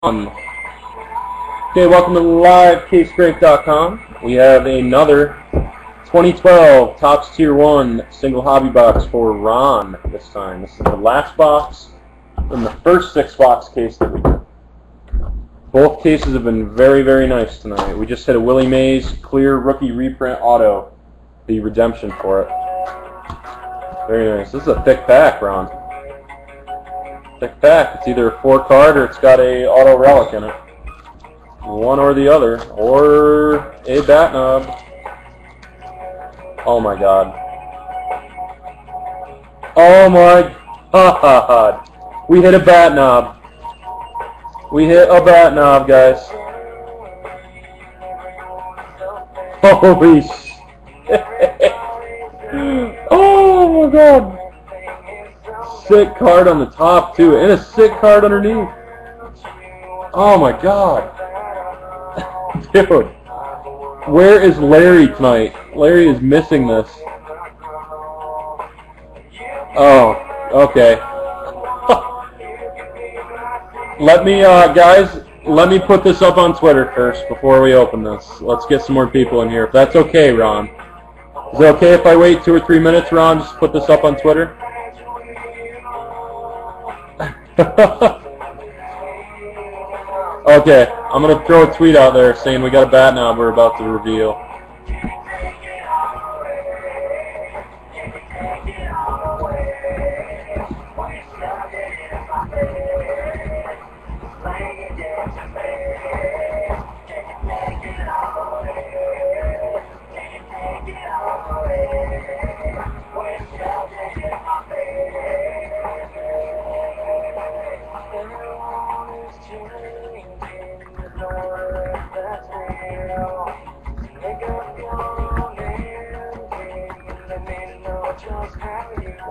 Okay, welcome to livecasebreak.com. We have another 2012 Topps Tier 1 single hobby box for Ron this time. This is the last box in the first 6-box case that we did. Both cases have been very, very nice tonight. We just hit a Willie Mays clear rookie reprint auto, the redemption for it. Very nice. This is a thick pack, Ron. Thick pack. It's either a 4-card or it's got a auto relic in it. One or the other, or a bat knob. Oh my god. Oh my god. We hit a bat knob. We hit a bat knob, guys. Holy shit. Oh my god. Sick card on the top too, and a sick card underneath. Oh my god. Dude, where is Larry tonight? Larry is missing this. Oh, okay. Let me, guys, let me put this up on Twitter first before we open this. Let's get some more people in here. If that's okay, Ron. Is it okay if I wait 2 or 3 minutes, Ron? Just put this up on Twitter? Okay, I'm going to throw a tweet out there saying we got a bat knob we're about to reveal.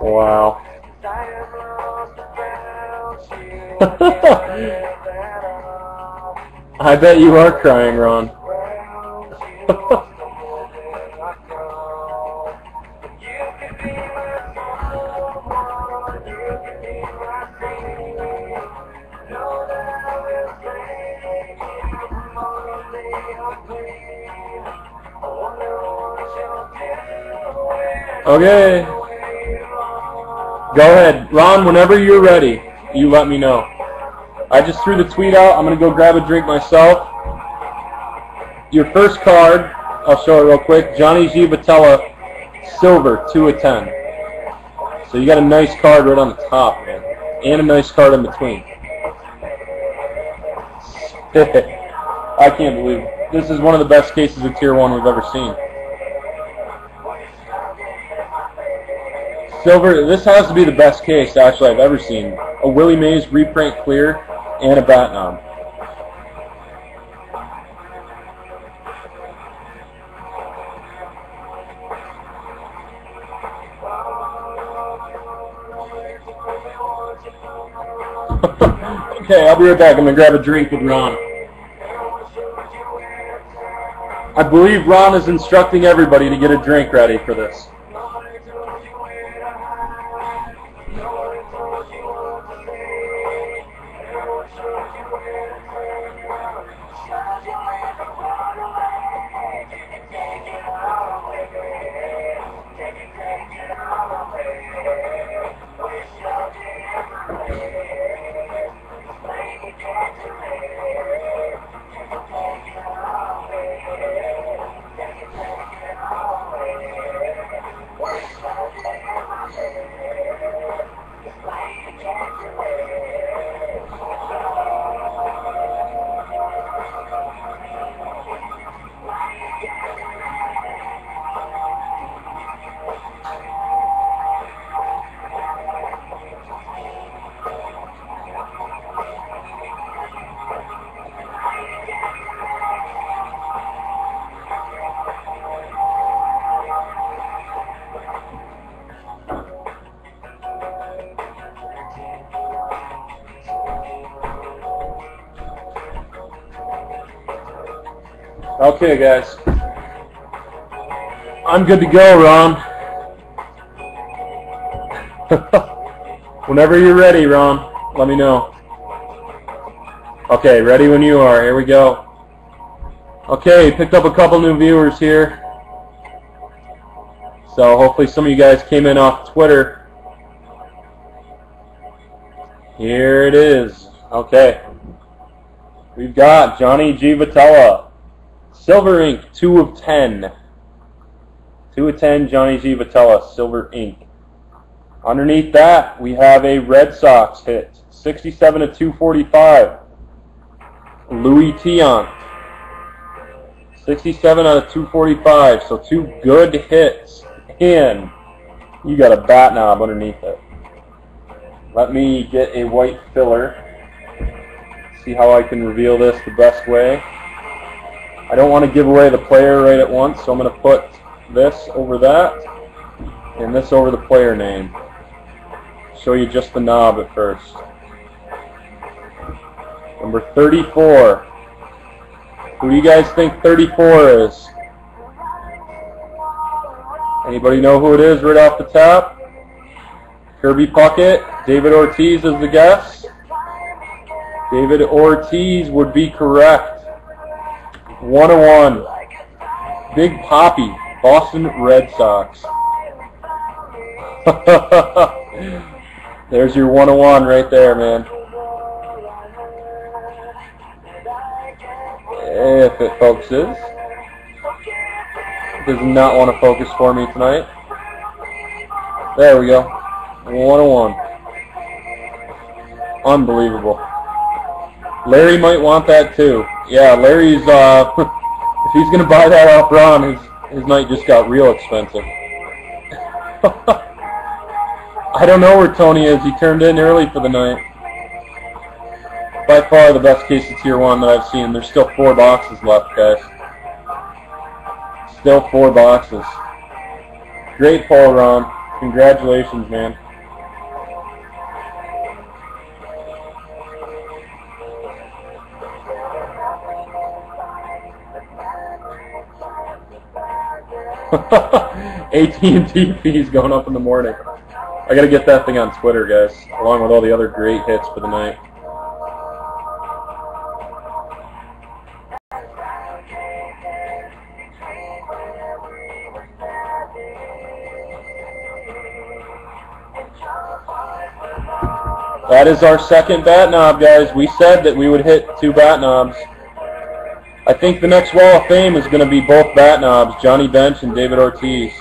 Wow. I bet you are crying, Ron. Okay. Go ahead. Ron, whenever you're ready, you let me know. I just threw the tweet out. I'm going to go grab a drink myself. Your first card, I'll show it real quick. Johnny G. Vitello, silver, 2 of 10. So you got a nice card right on the top, man. And a nice card in between. I can't believe it. This is one of the best cases of Tier 1 we've ever seen. Silver, this has to be the best case, actually, I've ever seen. A Willie Mays reprint clear and a bat knob. Okay, I'll be right back. I'm going to grab a drink with Ron. I believe Ron is instructing everybody to get a drink ready for this. Okay, guys. I'm good to go, Ron. Whenever you're ready, Ron, let me know. Okay, ready when you are. Here we go. Okay, picked up a couple new viewers here. So hopefully some of you guys came in off Twitter. Here it is. Okay. We've got Johnny G. Vitello. Silver ink, 2 of 10. 2 of 10, Johnny G. Vitello, silver ink. Underneath that, we have a Red Sox hit. 67 of 245. Louis Tiant. 67 out of 245, so 2 good hits. And you got a bat knob underneath it. Let me get a white filler. See how I can reveal this the best way. I don't want to give away the player right at once, so I'm going to put this over that and this over the player name. Show you just the knob at first. Number 34. Who do you guys think 34 is? Anybody know who it is right off the top? Kirby Puckett. David Ortiz is the guess. David Ortiz would be correct. 101. Big Papi, Boston Red Sox. There's your 101 right there, man. If it focuses. It does not want to focus for me tonight. There we go. 101. Unbelievable. Larry might want that too. Yeah, Larry's, if he's going to buy that off Ron, his night just got real expensive. I don't know where Tony is. He turned in early for the night. By far the best case of Tier 1 that I've seen. There's still 4 boxes left, guys. Still 4 boxes. Great pull, Ron. Congratulations, man. AT&T fees going up in the morning. I gotta get that thing on Twitter, guys, along with all the other great hits for the night. That is our second bat knob, guys. We said that we would hit 2 bat knobs. I think the next Wall of Fame is going to be both bat knobs, Johnny Bench and David Ortiz.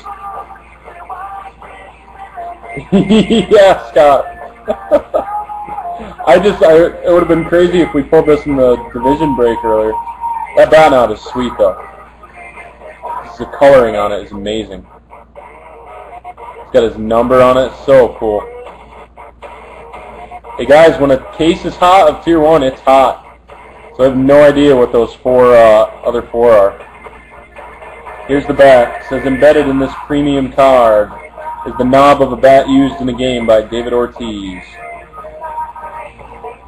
Yeah, Scott. It would have been crazy if we pulled this in the division break earlier. That bat knob is sweet, though. The coloring on it is amazing. It's got his number on it. So cool. Hey, guys, when a case is hot of Tier 1, it's hot. So I have no idea what those other 4 are. Here's the back. It says, embedded in this premium card is the knob of a bat used in a game by David Ortiz.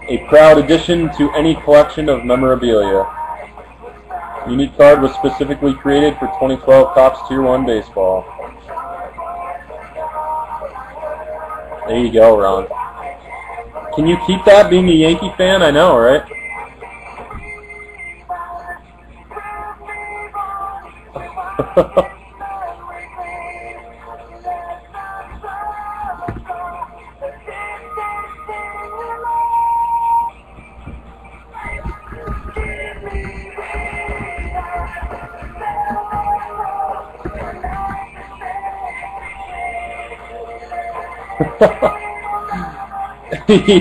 A proud addition to any collection of memorabilia. Unique card was specifically created for 2012 Topps Tier 1 baseball. There you go, Ron. Can you keep that being a Yankee fan? I know, right?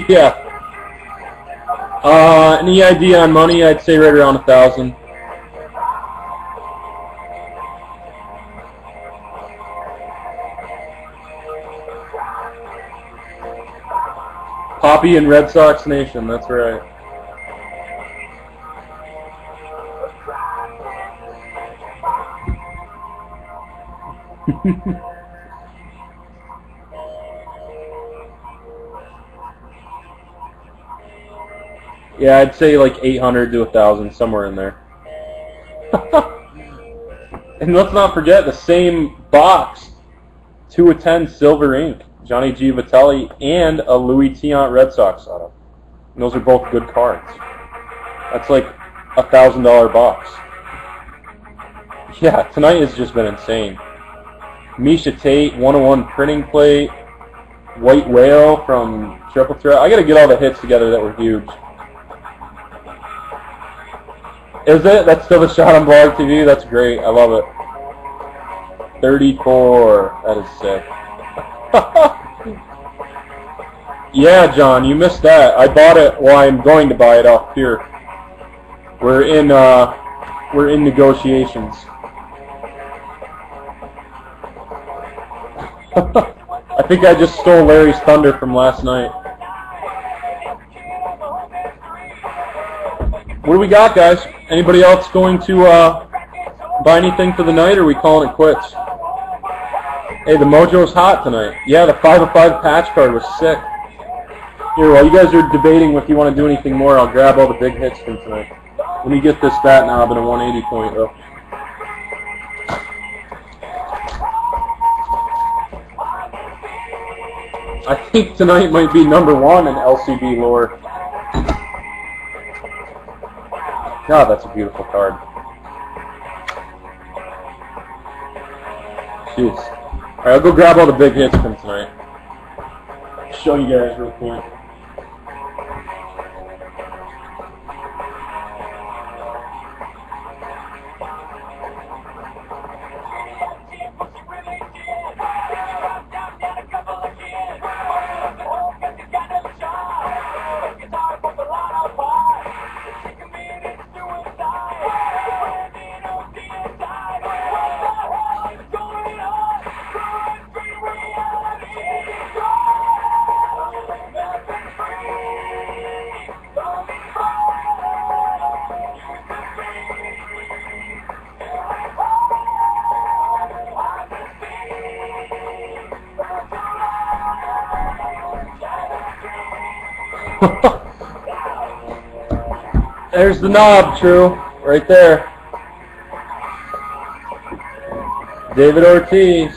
Yeah. Any idea on money? I'd say right around 1,000. Papi and Red Sox Nation, that's right. Yeah, I'd say like 800 to 1,000, somewhere in there. And let's not forget the same box, 2 of 10 silver ink, Johnny G. Vitello and a Louis Tiant Red Sox auto. And those are both good cards. That's like $1,000 box. Yeah, tonight has just been insane. Misha Tate, 101 printing plate. White Whale from Triple Threat. I gotta get all the hits together that were huge. Is it? That's still the shot on Blog TV? That's great. I love it. 34. That is sick. Yeah, John, you missed that. I bought it. Well, I'm going to buy it off here. We're in negotiations. I think I just stole Larry's thunder from last night. What do we got, guys? Anybody else going to buy anything for the night, or are we calling it quits? Hey, the mojo's hot tonight. Yeah, the 5 of 5 patch card was sick. Here, while you guys are debating if you want to do anything more, I'll grab all the big hits from tonight. Let me get this bat knob and a 180 point, though. I think tonight might be #1 in LCB lore. God, that's a beautiful card. Jeez. Alright, I'll go grab all the big hits from tonight. Show you guys real quick. There's the knob, True, right there. David Ortiz.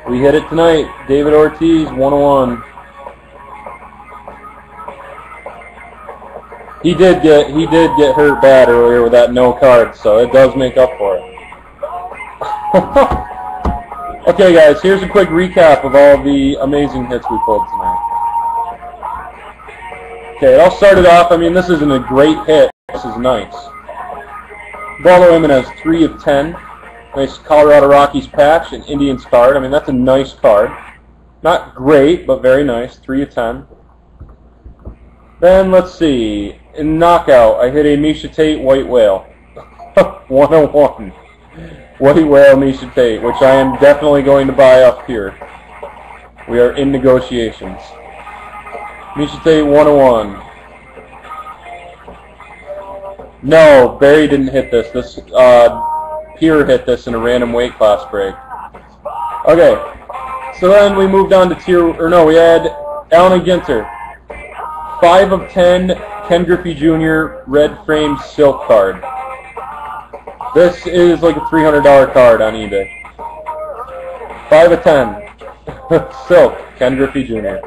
We hit it tonight. David Ortiz, 101. He did get hurt bad earlier with that no card, so it does make up for it. Okay, guys, here's a quick recap of all the amazing hits we pulled tonight. Okay, it all started off, I mean, this isn't a great hit. This is nice. Baldo Jimenez, 3 of 10. Nice Colorado Rockies patch, an Indians card. I mean, that's a nice card. Not great, but very nice. 3 of 10. Then, let's see. In Knockout, I hit a Misha Tate White Whale. 101. White Whale Misha Tate, which I am definitely going to buy up here. We are in negotiations. Misha Tate 101. No, Barry didn't hit this. This Pierre hit this in a random weight class break. Okay, so then we moved on to we had Alan Ginter. 5 of 10, Ken Griffey Jr. red frame silk card. This is like a $300 card on eBay. 5 of 10. Silk, Ken Griffey Jr.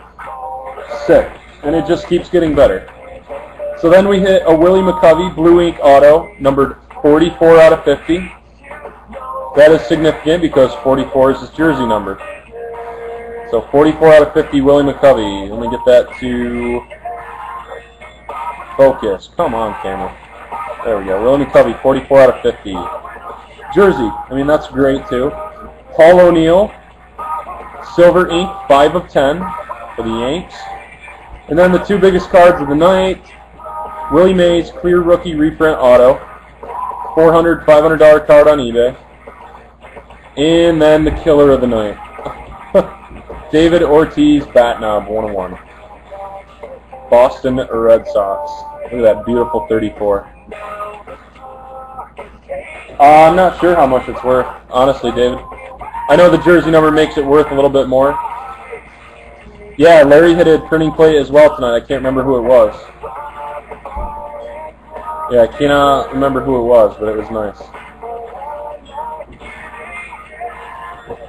Sick. And it just keeps getting better. So then we hit a Willie McCovey Blue Ink Auto, numbered 44 out of 50. That is significant because 44 is his jersey number. So 44 out of 50 Willie McCovey. Let me get that to focus. Come on, camera. There we go. Willie McCovey, 44 out of 50. Jersey. I mean, that's great, too. Paul O'Neill, Silver Ink, 5 of 10 for the Yanks. And then the 2 biggest cards of the night, Willie Mays Clear Rookie Reprint Auto, $400, $500 card on eBay. And then the killer of the night, David Ortiz Bat Knob 101. Boston Red Sox. Look at that beautiful 34. I'm not sure how much it's worth, honestly, David. I know the jersey number makes it worth a little bit more. Yeah, Larry hit a printing plate as well tonight. I can't remember who it was. Yeah, I cannot remember who it was, but it was nice.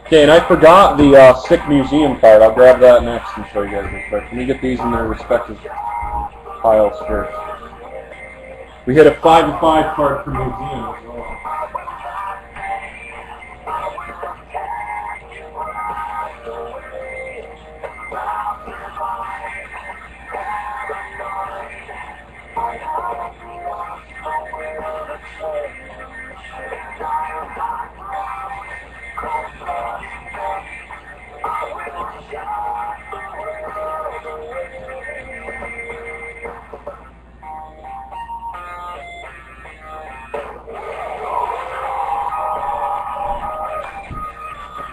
Okay, and I forgot the Sick Museum card. I'll grab that next and show you guys real quick. Let me get these in their respective piles first. We hit a 5 of 5 card for museum as well.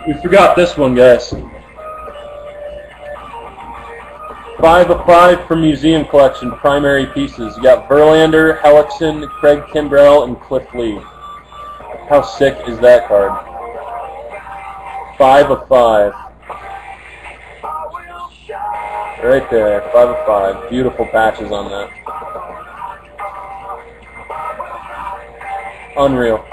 We forgot this one, guys. 5 of 5 for Museum Collection, primary pieces. You got Verlander, Hellickson, Craig Kimbrell, and Cliff Lee. How sick is that card? 5 of 5. Right there, 5 of 5. Beautiful patches on that. Unreal.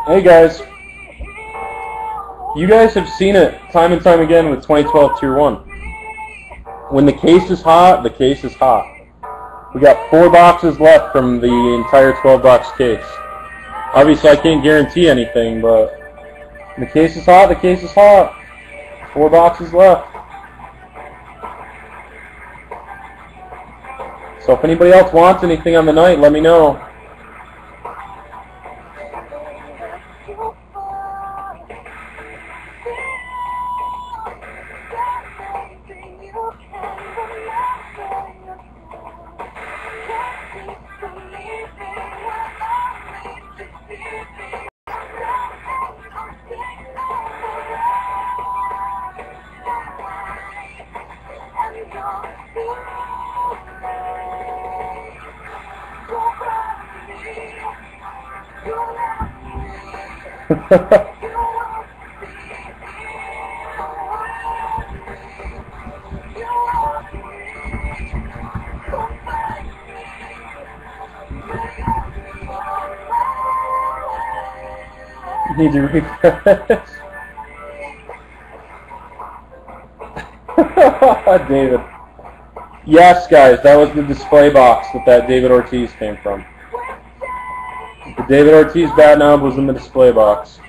Hey guys, you guys have seen it time and time again with 2012 Tier 1. When the case is hot, the case is hot. We got 4 boxes left from the entire 12-box case. Obviously I can't guarantee anything, but when the case is hot, the case is hot. 4 boxes left. So if anybody else wants anything on the night, let me know. Need to refresh. David. Yes, guys, that was the display box that David Ortiz came from. The David Ortiz bat knob was in the display box.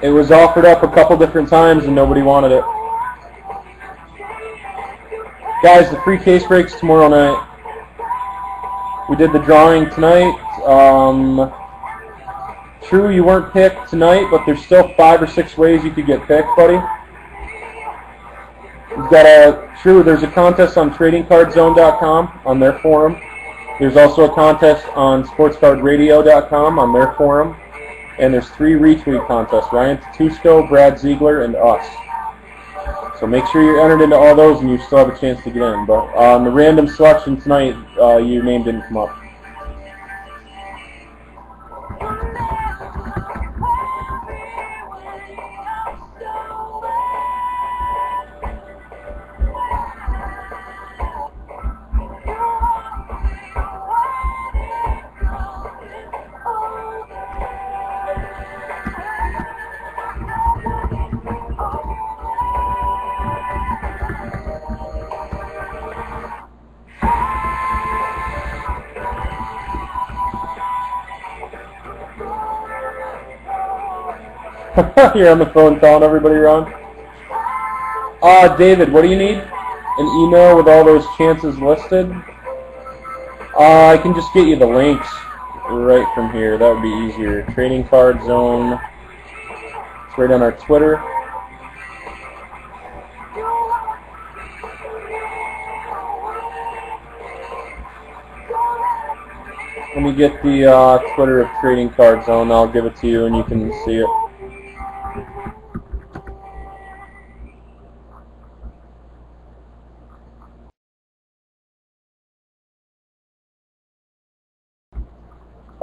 It was offered up a couple different times and nobody wanted it. Guys, the free case breaks tomorrow night. We did the drawing tonight. True, you weren't picked tonight, but there's still 5 or 6 ways you could get picked, buddy. We've got there's a contest on TradingCardZone.com on their forum. There's also a contest on SportsCardRadio.com on their forum. And there's 3 retweet contests, Ryan Tatusco, Brad Ziegler, and us. So make sure you're entered into all those and you still have a chance to get in. But on the random selection tonight, your name didn't come up. You're on the phone calling everybody wrong. David, what do you need? An email with all those chances listed? I can just get you the links right from here. That would be easier. Trading Card Zone. It's right on our Twitter. Let me get the Twitter of Trading Card Zone. I'll give it to you and you can see it.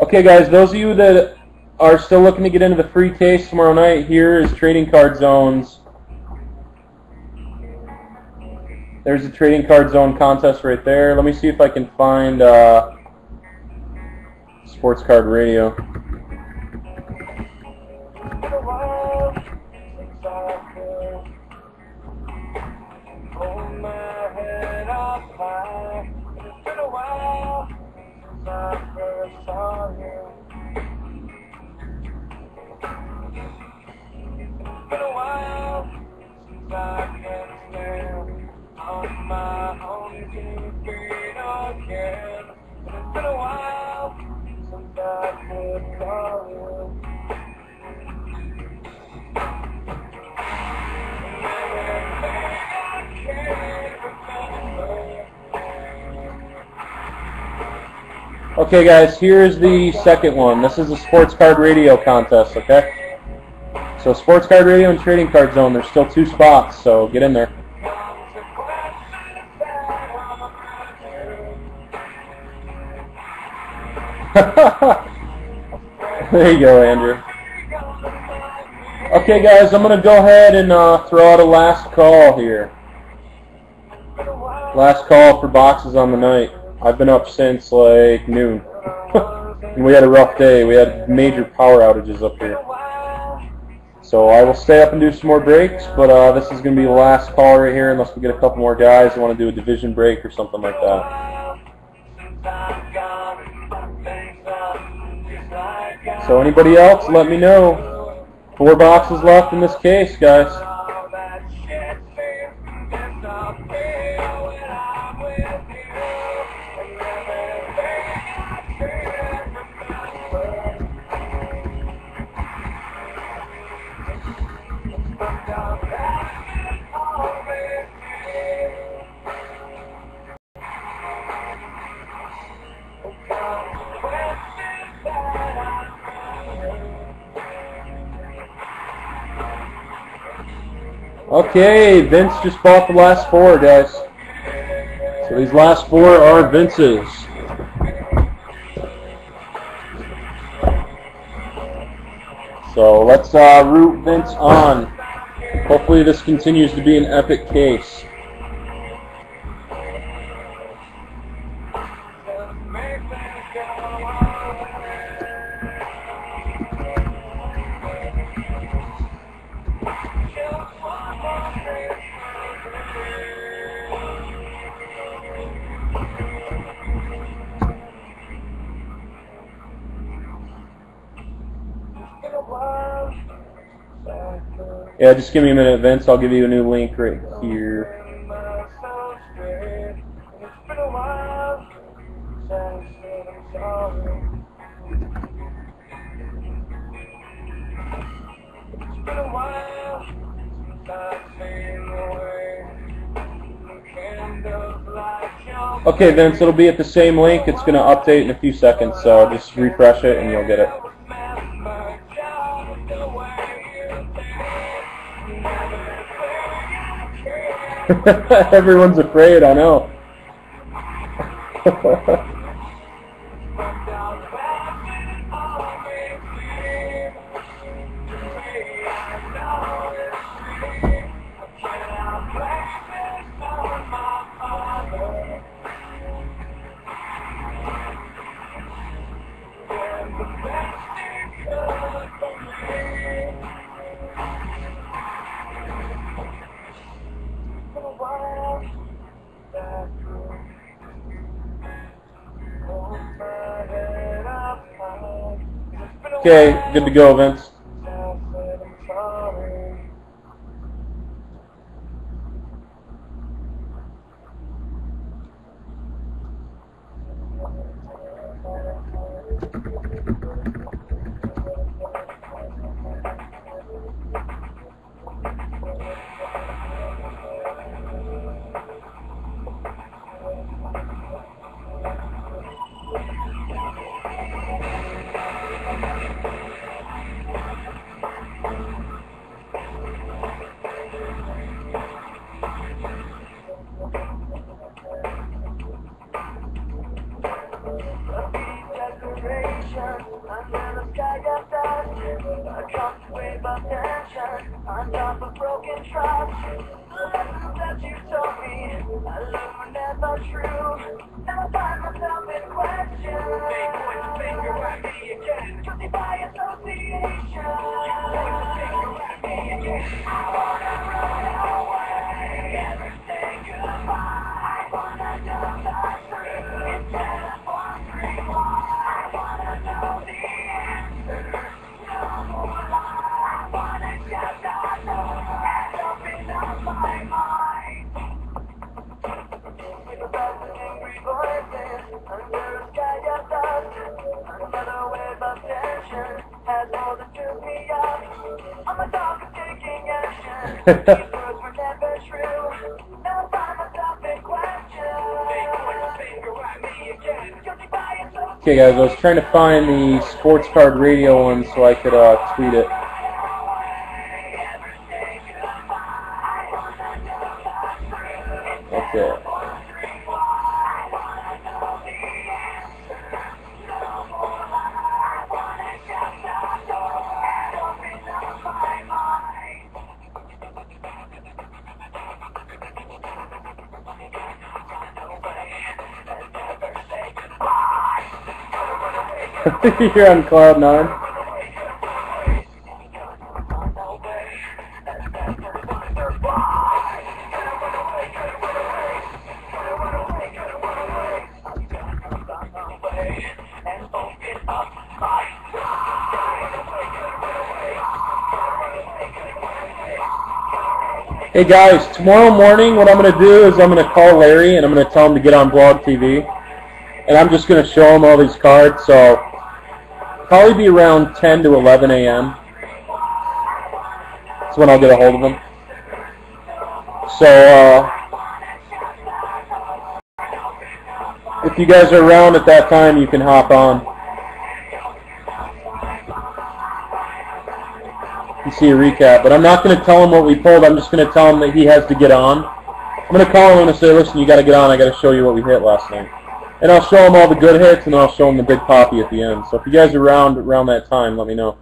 Okay guys, those of you that are still looking to get into the free case tomorrow night, here is Trading Card Zone's. There's the Trading Card Zone contest right there. Let me see if I can find Sports Card Radio. Okay guys, here's the second one. This is a Sports Card Radio contest, okay? So Sports Card Radio and Trading Card Zone, there's still 2 spots, so get in there. There you go, Andrew. Okay guys, I'm going to go ahead and throw out a last call here. Last call for boxes on the night. I've been up since like noon. And we had a rough day. We had major power outages up here. So I will stay up and do some more breaks, but this is going to be the last call right here unless we get a couple more guys who want to do a division break or something like that. So anybody else, let me know. 4 boxes left in this case, guys. Okay, Vince just bought the last 4, guys. So these last 4 are Vince's. So let's root Vince on. Hopefully this continues to be an epic case. Yeah, just give me a minute, Vince. I'll give you a new link right here. Okay, Vince, it'll be at the same link. It's going to update in a few seconds, so just refresh it and you'll get it. Everyone's afraid, I know. Okay, good to go, Vince. the sky got dust, a constant wave of tension on top of broken trust. The lessons that you taught me, I learned were never true. Now I find myself in question. They point the finger at me again, guilty by association. Point the finger at me again. I wanna run away, never say goodbye. I wanna know the truth instead of wondering why. I wanna know the answer. No more lies. I wanna just not know and open up my mind. With a thousand angry voices under a sky of dust, another wave of tension has more than took me up. On my dog of taking action. These words were never true. Now I find myself in question. They point the finger at me again. Guilty by association. Okay, guys, I was trying to find the sports card radio one so I could tweet it. Okay. You're on cloud nine. Hey guys, tomorrow morning what I'm going to do is I'm going to call Larry and I'm going to tell him to get on Blog TV. And I'm just going to show him all these cards, so probably be around 10 to 11 a.m. That's when I'll get a hold of him. So, if you guys are around at that time, you can hop on. You see a recap. But I'm not going to tell him what we pulled. I'm just going to tell him that he has to get on. I'm going to call him and say, listen, you got to get on. I got to show you what we hit last night. And I'll show him all the good hits, and then I'll show him the big Papi at the end. So if you guys are around that time, let me know.